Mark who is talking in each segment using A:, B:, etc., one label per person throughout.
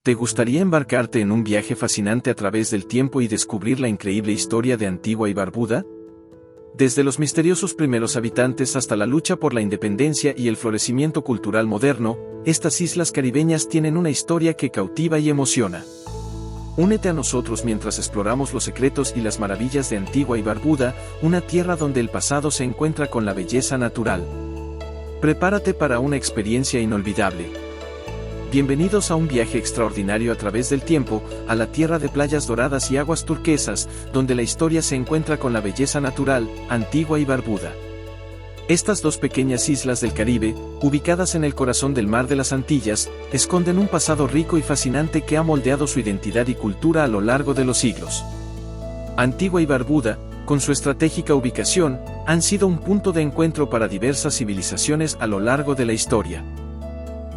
A: ¿Te gustaría embarcarte en un viaje fascinante a través del tiempo y descubrir la increíble historia de Antigua y Barbuda? Desde los misteriosos primeros habitantes hasta la lucha por la independencia y el florecimiento cultural moderno, estas islas caribeñas tienen una historia que cautiva y emociona. Únete a nosotros mientras exploramos los secretos y las maravillas de Antigua y Barbuda, una tierra donde el pasado se encuentra con la belleza natural. Prepárate para una experiencia inolvidable. Bienvenidos a un viaje extraordinario a través del tiempo, a la tierra de playas doradas y aguas turquesas, donde la historia se encuentra con la belleza natural, Antigua y Barbuda. Estas dos pequeñas islas del Caribe, ubicadas en el corazón del Mar de las Antillas, esconden un pasado rico y fascinante que ha moldeado su identidad y cultura a lo largo de los siglos. Antigua y Barbuda, con su estratégica ubicación, han sido un punto de encuentro para diversas civilizaciones a lo largo de la historia.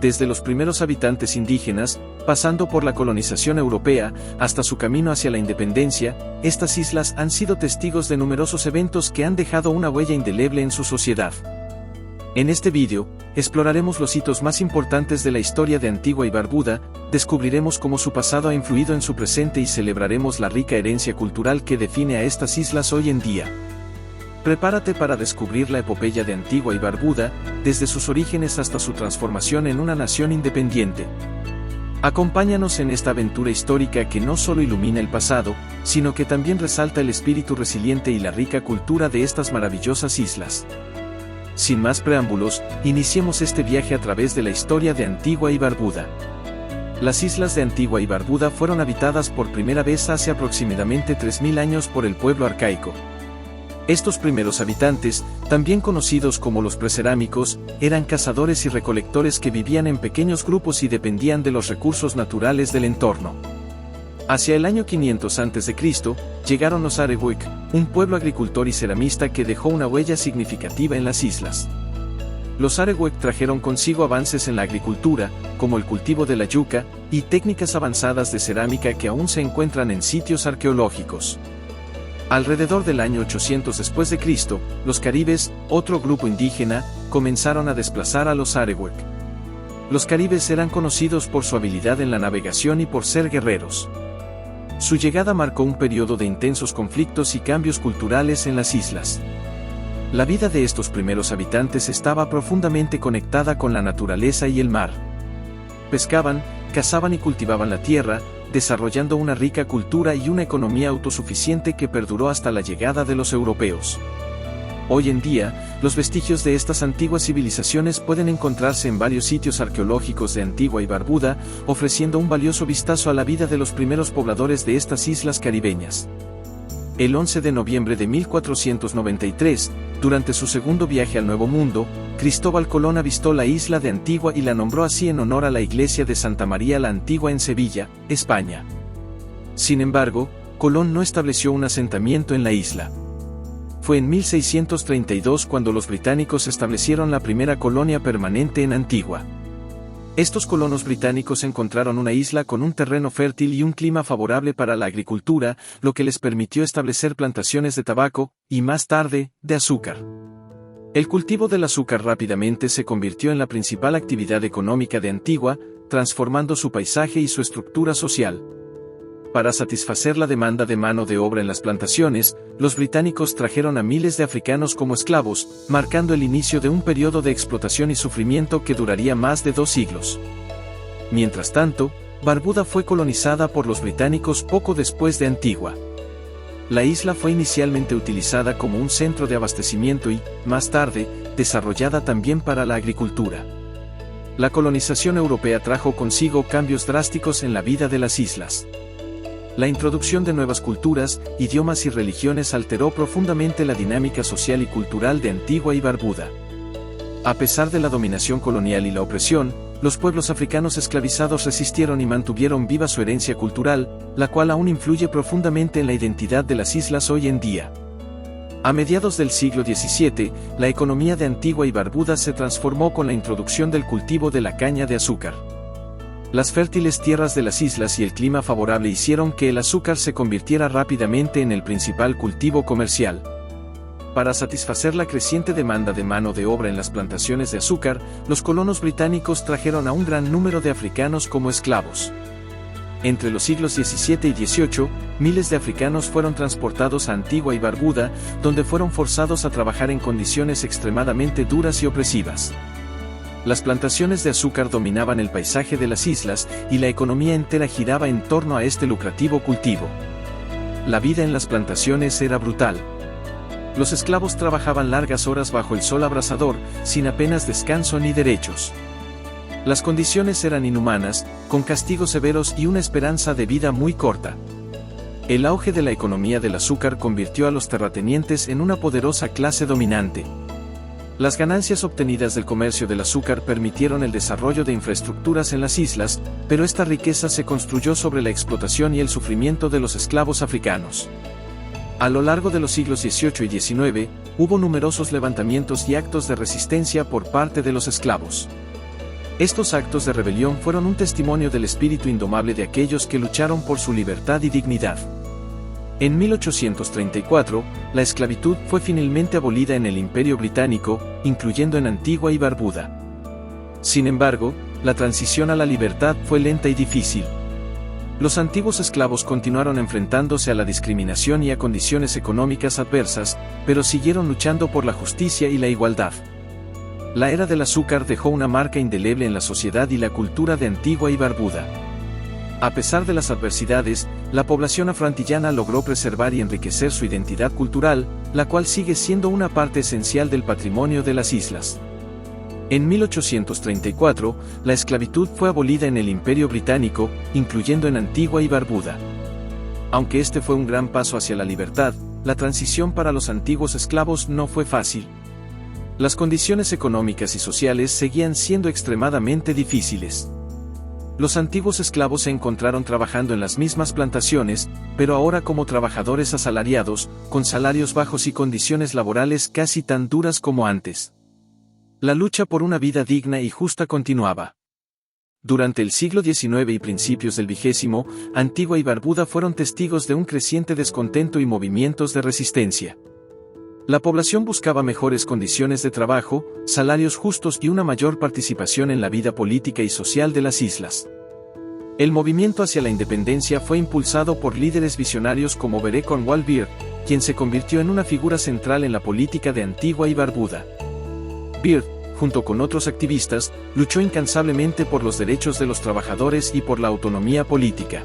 A: Desde los primeros habitantes indígenas, pasando por la colonización europea, hasta su camino hacia la independencia, estas islas han sido testigos de numerosos eventos que han dejado una huella indeleble en su sociedad. En este vídeo, exploraremos los hitos más importantes de la historia de Antigua y Barbuda, descubriremos cómo su pasado ha influido en su presente y celebraremos la rica herencia cultural que define a estas islas hoy en día. Prepárate para descubrir la epopeya de Antigua y Barbuda, desde sus orígenes hasta su transformación en una nación independiente. Acompáñanos en esta aventura histórica que no solo ilumina el pasado, sino que también resalta el espíritu resiliente y la rica cultura de estas maravillosas islas. Sin más preámbulos, iniciemos este viaje a través de la historia de Antigua y Barbuda. Las islas de Antigua y Barbuda fueron habitadas por primera vez hace aproximadamente 3000 años por el pueblo arcaico. Estos primeros habitantes, también conocidos como los precerámicos, eran cazadores y recolectores que vivían en pequeños grupos y dependían de los recursos naturales del entorno. Hacia el año 500 a.C., llegaron los Arewak, un pueblo agricultor y ceramista que dejó una huella significativa en las islas. Los Arewak trajeron consigo avances en la agricultura, como el cultivo de la yuca, y técnicas avanzadas de cerámica que aún se encuentran en sitios arqueológicos. Alrededor del año 800 después de Cristo, los caribes, otro grupo indígena, comenzaron a desplazar a los Arewak. Los caribes eran conocidos por su habilidad en la navegación y por ser guerreros. Su llegada marcó un periodo de intensos conflictos y cambios culturales en las islas. La vida de estos primeros habitantes estaba profundamente conectada con la naturaleza y el mar. Pescaban, cazaban y cultivaban la tierra, desarrollando una rica cultura y una economía autosuficiente que perduró hasta la llegada de los europeos. Hoy en día, los vestigios de estas antiguas civilizaciones pueden encontrarse en varios sitios arqueológicos de Antigua y Barbuda, ofreciendo un valioso vistazo a la vida de los primeros pobladores de estas islas caribeñas. El 11 de noviembre de 1493, durante su segundo viaje al Nuevo Mundo, Cristóbal Colón avistó la isla de Antigua y la nombró así en honor a la iglesia de Santa María la Antigua en Sevilla, España. Sin embargo, Colón no estableció un asentamiento en la isla. Fue en 1632 cuando los británicos establecieron la primera colonia permanente en Antigua. Estos colonos británicos encontraron una isla con un terreno fértil y un clima favorable para la agricultura, lo que les permitió establecer plantaciones de tabaco, y más tarde, de azúcar. El cultivo del azúcar rápidamente se convirtió en la principal actividad económica de Antigua, transformando su paisaje y su estructura social. Para satisfacer la demanda de mano de obra en las plantaciones, los británicos trajeron a miles de africanos como esclavos, marcando el inicio de un periodo de explotación y sufrimiento que duraría más de 2 siglos. Mientras tanto, Barbuda fue colonizada por los británicos poco después de Antigua. La isla fue inicialmente utilizada como un centro de abastecimiento y, más tarde, desarrollada también para la agricultura. La colonización europea trajo consigo cambios drásticos en la vida de las islas. La introducción de nuevas culturas, idiomas y religiones alteró profundamente la dinámica social y cultural de Antigua y Barbuda. A pesar de la dominación colonial y la opresión, los pueblos africanos esclavizados resistieron y mantuvieron viva su herencia cultural, la cual aún influye profundamente en la identidad de las islas hoy en día. A mediados del siglo XVII, la economía de Antigua y Barbuda se transformó con la introducción del cultivo de la caña de azúcar. Las fértiles tierras de las islas y el clima favorable hicieron que el azúcar se convirtiera rápidamente en el principal cultivo comercial. Para satisfacer la creciente demanda de mano de obra en las plantaciones de azúcar, los colonos británicos trajeron a un gran número de africanos como esclavos. Entre los siglos XVII y XVIII, miles de africanos fueron transportados a Antigua y Barbuda, donde fueron forzados a trabajar en condiciones extremadamente duras y opresivas. Las plantaciones de azúcar dominaban el paisaje de las islas, y la economía entera giraba en torno a este lucrativo cultivo. La vida en las plantaciones era brutal. Los esclavos trabajaban largas horas bajo el sol abrasador, sin apenas descanso ni derechos. Las condiciones eran inhumanas, con castigos severos y una esperanza de vida muy corta. El auge de la economía del azúcar convirtió a los terratenientes en una poderosa clase dominante. Las ganancias obtenidas del comercio del azúcar permitieron el desarrollo de infraestructuras en las islas, pero esta riqueza se construyó sobre la explotación y el sufrimiento de los esclavos africanos. A lo largo de los siglos XVIII y XIX, hubo numerosos levantamientos y actos de resistencia por parte de los esclavos. Estos actos de rebelión fueron un testimonio del espíritu indomable de aquellos que lucharon por su libertad y dignidad. En 1834, la esclavitud fue finalmente abolida en el Imperio Británico, incluyendo en Antigua y Barbuda. Sin embargo, la transición a la libertad fue lenta y difícil. Los antiguos esclavos continuaron enfrentándose a la discriminación y a condiciones económicas adversas, pero siguieron luchando por la justicia y la igualdad. La era del azúcar dejó una marca indeleble en la sociedad y la cultura de Antigua y Barbuda. A pesar de las adversidades, la población afroantillana logró preservar y enriquecer su identidad cultural, la cual sigue siendo una parte esencial del patrimonio de las islas. En 1834, la esclavitud fue abolida en el Imperio Británico, incluyendo en Antigua y Barbuda. Aunque este fue un gran paso hacia la libertad, la transición para los antiguos esclavos no fue fácil. Las condiciones económicas y sociales seguían siendo extremadamente difíciles. Los antiguos esclavos se encontraron trabajando en las mismas plantaciones, pero ahora como trabajadores asalariados, con salarios bajos y condiciones laborales casi tan duras como antes. La lucha por una vida digna y justa continuaba. Durante el siglo XIX y principios del XX, Antigua y Barbuda fueron testigos de un creciente descontento y movimientos de resistencia. La población buscaba mejores condiciones de trabajo, salarios justos y una mayor participación en la vida política y social de las islas. El movimiento hacia la independencia fue impulsado por líderes visionarios como Bere Cornwall Beard, quien se convirtió en una figura central en la política de Antigua y Barbuda. Beard, junto con otros activistas, luchó incansablemente por los derechos de los trabajadores y por la autonomía política.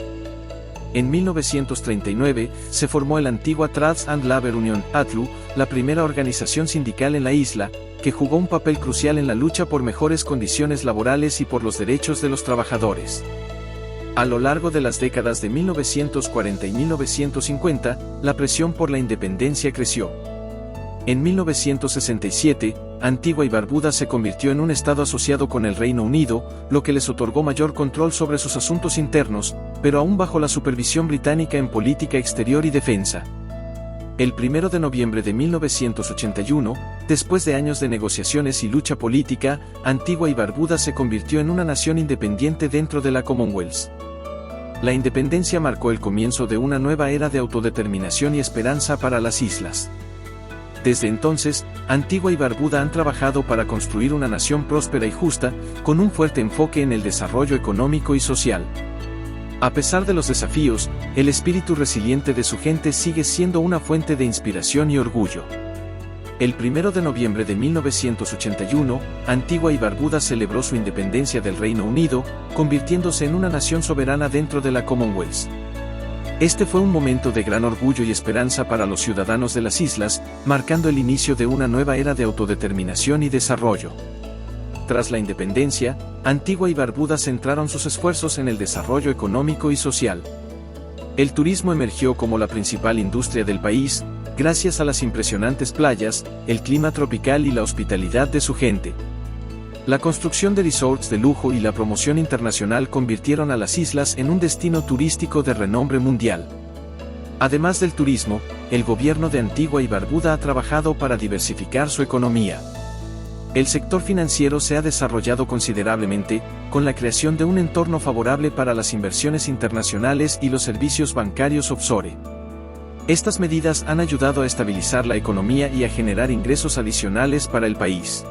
A: En 1939, se formó el Antigua Trades and Labor Union, ATLU, la primera organización sindical en la isla, que jugó un papel crucial en la lucha por mejores condiciones laborales y por los derechos de los trabajadores. A lo largo de las décadas de 1940 y 1950, la presión por la independencia creció. En 1967, Antigua y Barbuda se convirtió en un estado asociado con el Reino Unido, lo que les otorgó mayor control sobre sus asuntos internos, pero aún bajo la supervisión británica en política exterior y defensa. El 1 de noviembre de 1981, después de años de negociaciones y lucha política, Antigua y Barbuda se convirtió en una nación independiente dentro de la Commonwealth. La independencia marcó el comienzo de una nueva era de autodeterminación y esperanza para las islas. Desde entonces, Antigua y Barbuda han trabajado para construir una nación próspera y justa, con un fuerte enfoque en el desarrollo económico y social. A pesar de los desafíos, el espíritu resiliente de su gente sigue siendo una fuente de inspiración y orgullo. El 1 de noviembre de 1981, Antigua y Barbuda celebró su independencia del Reino Unido, convirtiéndose en una nación soberana dentro de la Commonwealth. Este fue un momento de gran orgullo y esperanza para los ciudadanos de las islas, marcando el inicio de una nueva era de autodeterminación y desarrollo. Tras la independencia, Antigua y Barbuda centraron sus esfuerzos en el desarrollo económico y social. El turismo emergió como la principal industria del país, gracias a las impresionantes playas, el clima tropical y la hospitalidad de su gente. La construcción de resorts de lujo y la promoción internacional convirtieron a las islas en un destino turístico de renombre mundial. Además del turismo, el gobierno de Antigua y Barbuda ha trabajado para diversificar su economía. El sector financiero se ha desarrollado considerablemente, con la creación de un entorno favorable para las inversiones internacionales y los servicios bancarios offshore. Estas medidas han ayudado a estabilizar la economía y a generar ingresos adicionales para el país.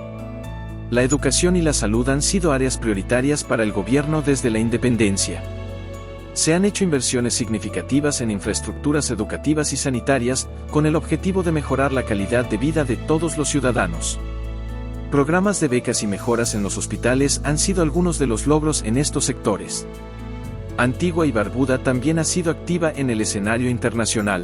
A: La educación y la salud han sido áreas prioritarias para el gobierno desde la independencia. se han hecho inversiones significativas en infraestructuras educativas y sanitarias, con el objetivo de mejorar la calidad de vida de todos los ciudadanos. Programas de becas y mejoras en los hospitales han sido algunos de los logros en estos sectores. Antigua y Barbuda también ha sido activa en el escenario internacional.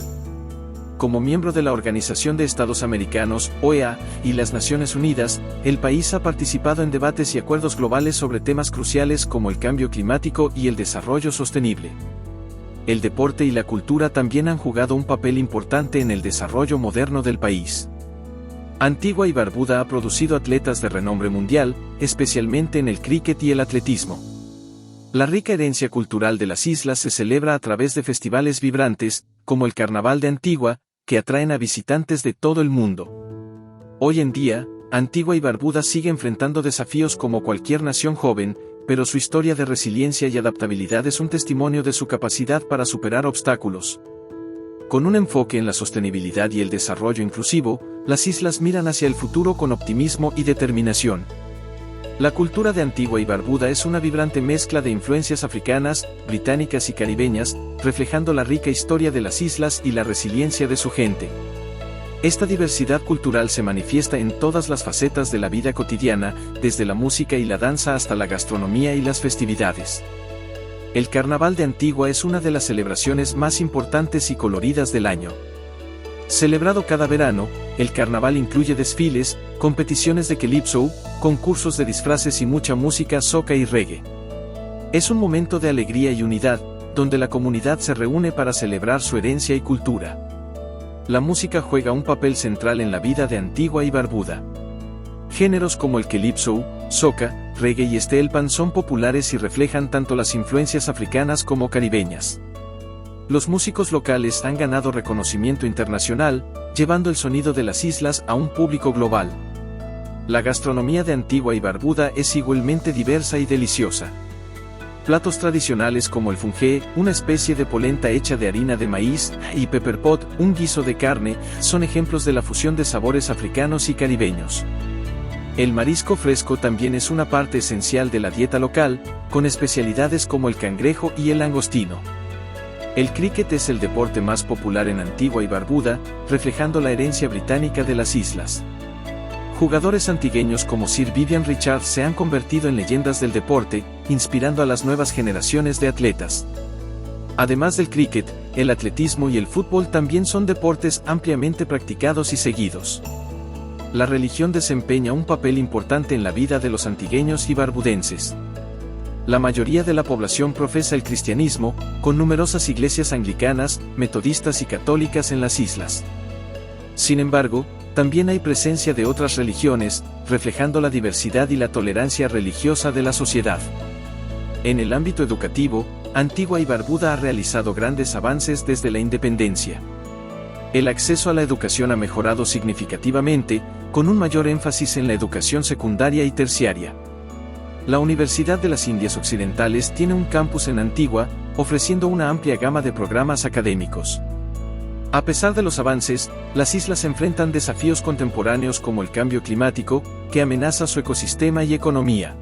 A: Como miembro de la Organización de Estados Americanos, OEA, y las Naciones Unidas, el país ha participado en debates y acuerdos globales sobre temas cruciales como el cambio climático y el desarrollo sostenible. El deporte y la cultura también han jugado un papel importante en el desarrollo moderno del país. Antigua y Barbuda ha producido atletas de renombre mundial, especialmente en el críquet y el atletismo. La rica herencia cultural de las islas se celebra a través de festivales vibrantes, como el Carnaval de Antigua, que atraen a visitantes de todo el mundo. Hoy en día, Antigua y Barbuda sigue enfrentando desafíos como cualquier nación joven, pero su historia de resiliencia y adaptabilidad es un testimonio de su capacidad para superar obstáculos. Con un enfoque en la sostenibilidad y el desarrollo inclusivo, las islas miran hacia el futuro con optimismo y determinación. La cultura de Antigua y Barbuda es una vibrante mezcla de influencias africanas, británicas y caribeñas, reflejando la rica historia de las islas y la resiliencia de su gente. Esta diversidad cultural se manifiesta en todas las facetas de la vida cotidiana, desde la música y la danza hasta la gastronomía y las festividades. El Carnaval de Antigua es una de las celebraciones más importantes y coloridas del año. Celebrado cada verano, el carnaval incluye desfiles, competiciones de calypso, concursos de disfraces y mucha música soca y reggae. Es un momento de alegría y unidad, donde la comunidad se reúne para celebrar su herencia y cultura. La música juega un papel central en la vida de Antigua y Barbuda. Géneros como el calypso, soca, reggae y steelpan son populares y reflejan tanto las influencias africanas como caribeñas. Los músicos locales han ganado reconocimiento internacional, llevando el sonido de las islas a un público global. La gastronomía de Antigua y Barbuda es igualmente diversa y deliciosa. Platos tradicionales como el fungé, una especie de polenta hecha de harina de maíz, y pepper pot, un guiso de carne, son ejemplos de la fusión de sabores africanos y caribeños. El marisco fresco también es una parte esencial de la dieta local, con especialidades como el cangrejo y el langostino. El críquet es el deporte más popular en Antigua y Barbuda, reflejando la herencia británica de las islas. Jugadores antigueños como Sir Vivian Richards se han convertido en leyendas del deporte, inspirando a las nuevas generaciones de atletas. Además del críquet, el atletismo y el fútbol también son deportes ampliamente practicados y seguidos. La religión desempeña un papel importante en la vida de los antigueños y barbudenses. La mayoría de la población profesa el cristianismo, con numerosas iglesias anglicanas, metodistas y católicas en las islas. Sin embargo, también hay presencia de otras religiones, reflejando la diversidad y la tolerancia religiosa de la sociedad. En el ámbito educativo, Antigua y Barbuda ha realizado grandes avances desde la independencia. El acceso a la educación ha mejorado significativamente, con un mayor énfasis en la educación secundaria y terciaria. La Universidad de las Indias Occidentales tiene un campus en Antigua, ofreciendo una amplia gama de programas académicos. A pesar de los avances, las islas enfrentan desafíos contemporáneos como el cambio climático, que amenaza su ecosistema y economía.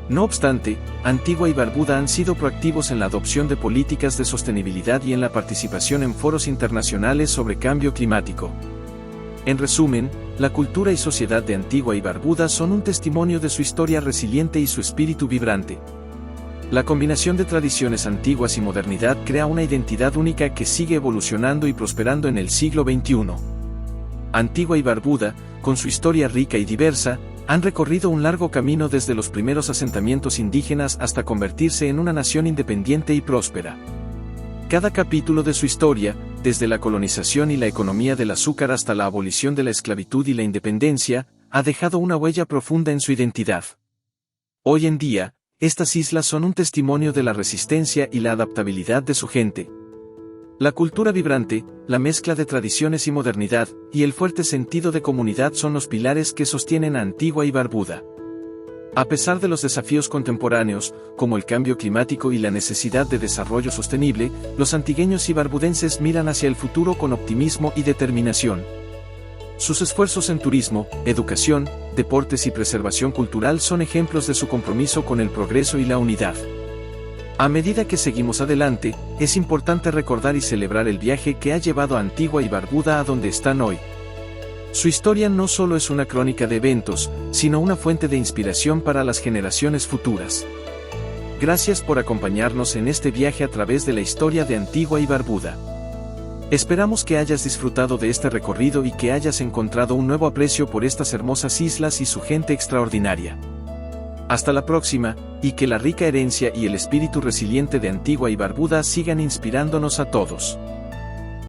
A: No obstante, Antigua y Barbuda han sido proactivos en la adopción de políticas de sostenibilidad y en la participación en foros internacionales sobre cambio climático. En resumen, la cultura y sociedad de Antigua y Barbuda son un testimonio de su historia resiliente y su espíritu vibrante. La combinación de tradiciones antiguas y modernidad crea una identidad única que sigue evolucionando y prosperando en el siglo XXI. Antigua y Barbuda, con su historia rica y diversa, han recorrido un largo camino desde los primeros asentamientos indígenas hasta convertirse en una nación independiente y próspera. Cada capítulo de su historia, desde la colonización y la economía del azúcar hasta la abolición de la esclavitud y la independencia, ha dejado una huella profunda en su identidad. Hoy en día, estas islas son un testimonio de la resistencia y la adaptabilidad de su gente. La cultura vibrante, la mezcla de tradiciones y modernidad, y el fuerte sentido de comunidad son los pilares que sostienen a Antigua y Barbuda. A pesar de los desafíos contemporáneos, como el cambio climático y la necesidad de desarrollo sostenible, los antigueños y barbudenses miran hacia el futuro con optimismo y determinación. Sus esfuerzos en turismo, educación, deportes y preservación cultural son ejemplos de su compromiso con el progreso y la unidad. A medida que seguimos adelante, es importante recordar y celebrar el viaje que ha llevado a Antigua y Barbuda a donde están hoy. Su historia no solo es una crónica de eventos, sino una fuente de inspiración para las generaciones futuras. Gracias por acompañarnos en este viaje a través de la historia de Antigua y Barbuda. Esperamos que hayas disfrutado de este recorrido y que hayas encontrado un nuevo aprecio por estas hermosas islas y su gente extraordinaria. Hasta la próxima, y que la rica herencia y el espíritu resiliente de Antigua y Barbuda sigan inspirándonos a todos.